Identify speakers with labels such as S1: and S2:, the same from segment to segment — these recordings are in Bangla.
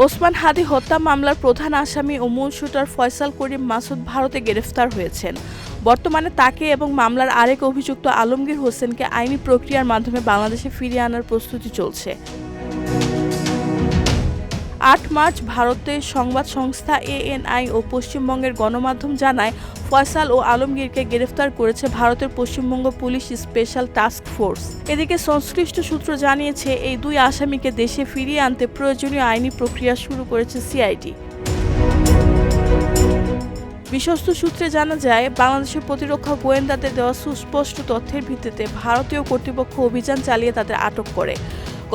S1: ওসমান হাদী হত্যা মামলার প্রধান আসামি ও মূল শুটার ফয়সাল করিম মাসুদ ভারতে গ্রেফতার হয়েছেন। বর্তমানে তাকে এবং মামলার আরেক অভিযুক্ত আলমগীর হোসেনকে আইনি প্রক্রিয়ার মাধ্যমে বাংলাদেশে ফিরিয়ে আনার প্রস্তুতি চলছে। ৮ মার্চ ভারতের সংবাদ সংস্থা ANI ও পশ্চিমবঙ্গের গণমাধ্যম জানায়, ফয়সাল ও আলমগীরকে গ্রেফতার করেছে ভারতের Paschimbanga police special task force. এদিকে সংশ্লিষ্ট সূত্র জানিয়েছে, এই দুই আসামিকে দেশে ফিরিয়ে আনতে প্রয়োজনীয় আইনি প্রক্রিয়া শুরু করেছে CID। বিশ্বস্ত সূত্রে জানা যায়, বাংলাদেশের প্রতিরক্ষা গোয়েন্দাদের দেওয়া সুস্পষ্ট তথ্যের ভিত্তিতে ভারতীয় কর্তৃপক্ষ অভিযান চালিয়ে তাদের আটক করে।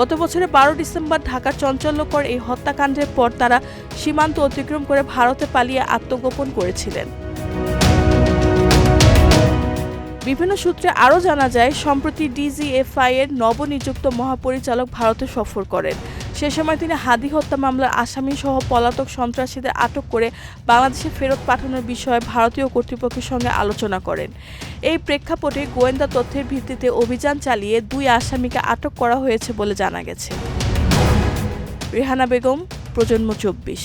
S1: গত বছরের 12 ডিসেম্বর ঢাকার চাঞ্চল্যকর এই হত্যাকাণ্ডের পর তারা সীমান্ত অতিক্রম করে ভারতে পালিয়ে আত্মগোপন করেছিলেন। বিভিন্ন সূত্রে আরও জানা যায়, সম্প্রতি DGFI এর নবনিযুক্ত মহাপরিচালক ভারতে সফর করেন। সে সময় তিনি হাদী হত্যা মামলার আসামি সহ পলাতক সন্ত্রাসীদের আটক করে বাংলাদেশে ফেরত পাঠানোর বিষয়ে ভারতীয় কর্তৃপক্ষের সঙ্গে আলোচনা করেন। এই প্রেক্ষাপটে গোয়েন্দা তথ্যের ভিত্তিতে অভিযান চালিয়ে দুই আসামিকে আটক করা হয়েছে বলে জানা গেছে। রেহানা বেগম, প্রজন্ম 24।